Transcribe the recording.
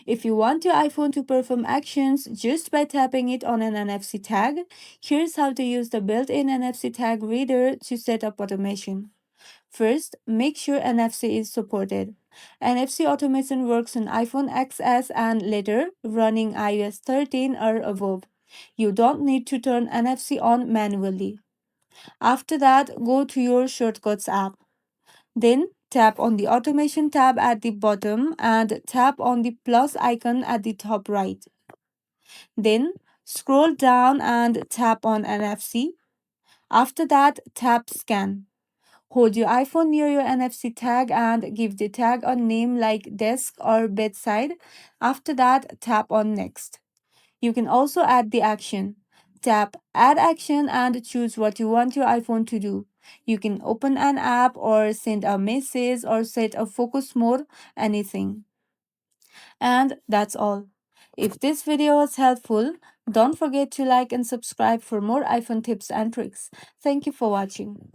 If you want your iPhone to perform actions just by tapping it on an NFC tag, here's how to use the built-in NFC Tag Reader to set up automation. First, make sure NFC is supported. NFC automation works on iPhone XS and later, running iOS 13 or above. You don't need to turn NFC on manually. After that, go to your Shortcuts app. Then tap on the Automation tab at the bottom and tap on the plus icon at the top right. Then scroll down and tap on NFC. After that, tap Scan. Hold your iPhone near your NFC tag and give the tag a name like desk or bedside. After that, tap on Next. You can also add the action. Tap Add Action and choose what you want your iPhone to do. You can open an app or send a message or set a focus mode, anything. And that's all. If this video was helpful, don't forget to like and subscribe for more iPhone tips and tricks. Thank you for watching.